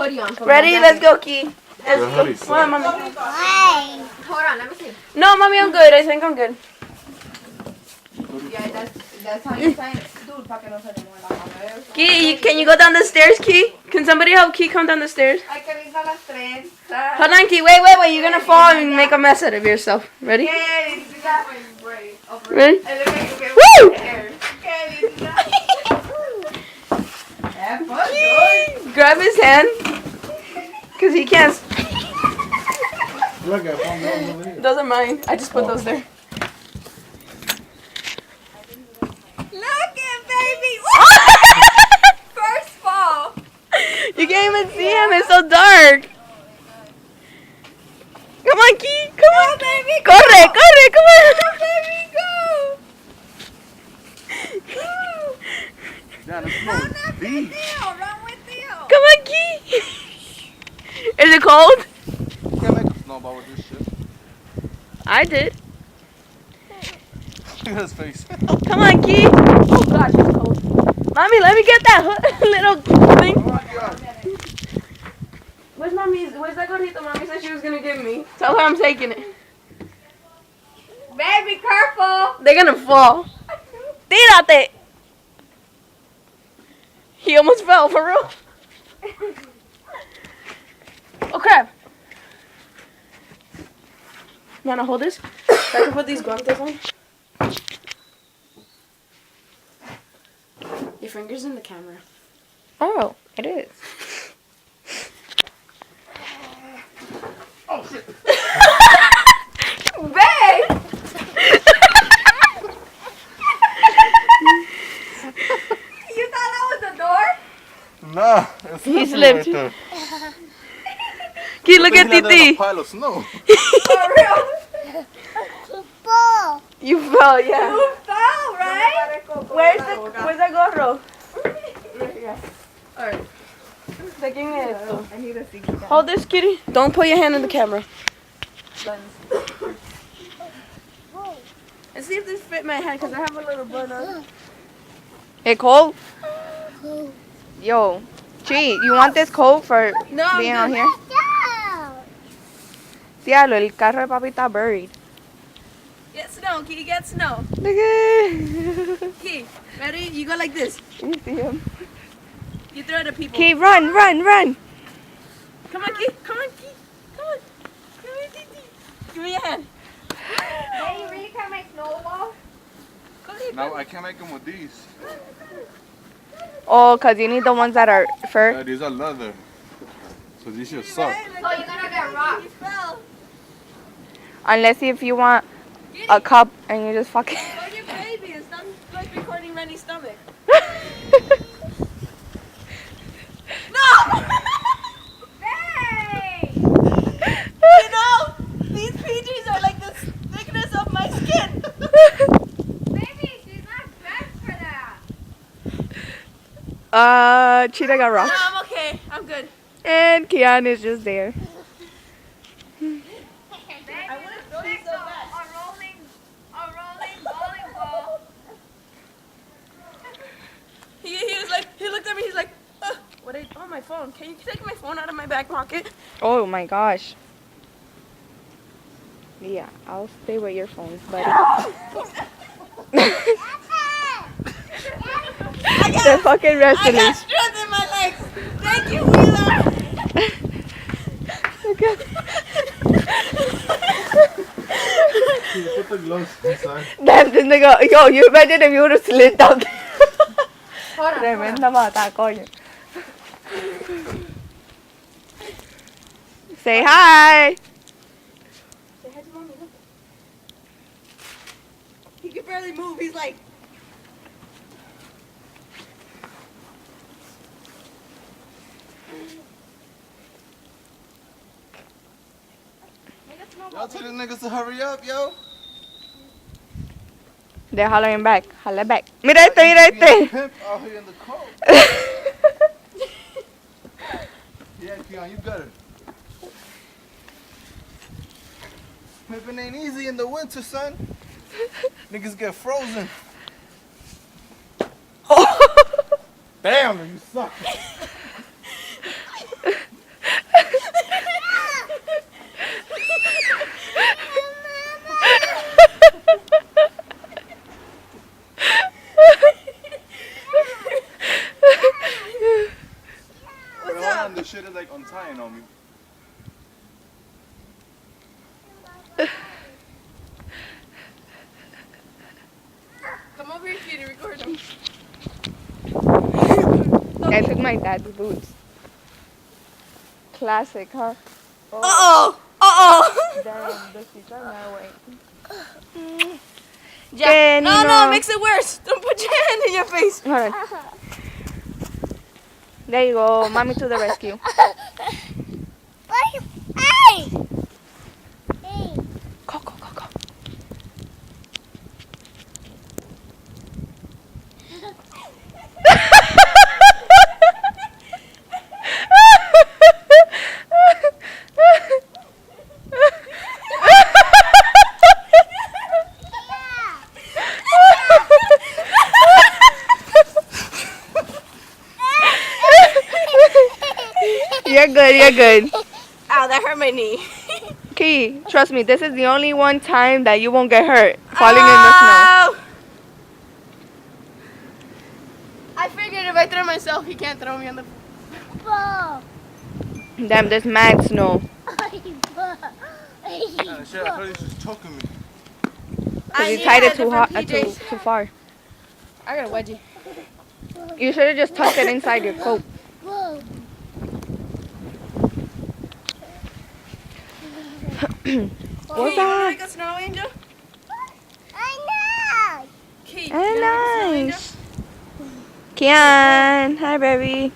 hoodie on. Ready? Let's go, Key. Come on, mommy. Hold on, let me see. No, mommy, I'm good. I think I'm good. Yeah, that's how you sign it. Dude, pa que no se demore la cabeza. Key, can you go down the stairs, Key? Can somebody help Key come down the stairs? Hay que limpiar las trenzas. Hold on, Key. Wait. You're gonna fall and make a mess out of yourself. Ready? Ready? Woo! Grab his hand. Because he can't. Those are mine. I just put those there. Look at baby. First fall. You can't even see him. It's so dark. Come on, Key. Come on, baby. Corre. Come on. Baby, go. Yeah, let's No, not with Theo. Run with Theo. Come on, Key. Is it cold? You can't make a snowball with this shit. I did. Look at his face. Come on, Key. Oh, gosh, it's cold. Mommy, let me get that little thing. Oh my God. Where's that gorrito Mommy said she was going to give me? Tell her I'm taking it. Baby, careful. They're going to fall. Tírate. He almost fell, for real. Oh, crap. You want to hold this? So I can put these guantes on. Your finger's in the camera. Oh, it is. Oh shit. Babe. You thought that was the door? Nah, it's He slipped. Right there. Key, look at He landed on a Titi. pile of snow. For real? You fell, yeah. You fell, right? Where's the gorro? Alright. I need a secret. Hold this, kitty. Don't put your hand in the camera. And see if this fit my hand, because I have a little bun on it. Hey, Cole. Yo, Chi, you want this coat for No, I'm being out good. here? Diablo, el carro de papi está buried. Get snow, Key, get snow. You Key, ready? You go like this. see him? You throw it at people. Key, run. Come on, Key. Come on. Come here, Titi. Give me your hand. Hey, you really can't make snowballs? Go ahead. No, I can't make them with these. Oh, because you need the ones that are fur. Yeah, these are leather. So these should suck. So you're gonna get rocked. You fell. Unless if you want a cup and you just fucking... Hold your baby. It's not like recording Rennie's stomach. No! Hey! You know, these PGs are like the thickness of my skin. Baby, she's not dressed for that. Cheetah got No, rocked. I'm okay. I'm good. And Kian is just there. Baby, I wouldn't look be like so a bad. rolling bowling ball. He was like, he looked at me, he's like, what oh, my phone. Can you take my phone out of my back pocket? Oh my gosh. Yeah, I'll stay with your phone, buddy. They're fucking I wrestling. got strength in my legs. Thank you, Wheeler. Put the gloves inside. Damn, this nigga. Yo, you imagine if you would have slid down there. Hold on. Tremenda mata, coño. Say hi. Say hi to mommy. Look. He can barely move. He's like. Y'all tell these niggas to hurry up, yo. They're hollering back. Holla back. Mira este, mira este. Pimp out here in the cold. Yeah, Keon, you got it. Pimping ain't easy in the winter, son. Niggas get frozen. Damn, you suck. on, this shit is like untying on me. Come over here, Kitty, record them. I took my dad's boots. Classic, huh? Uh-oh! Uh-oh! Damn, the seats are my way. Jack, no, it makes it worse. Don't put your hand in your face. Hold on. There you go, mommy to the rescue. Hey! Go, go, go, go. You're good, you're good. Ow, that hurt my knee. Key, trust me, this is the only one time that you won't get hurt falling in the snow. Ow! I figured if I throw myself, he can't throw me on the Damn, there's mad snow. Shit, I thought he was just choking me. Because you tied it too far. I got a wedgie. You should have just tucked it inside your coat. What's that? Like a snow angel? I know! Kate, Oh, nice. Kian, hi, baby.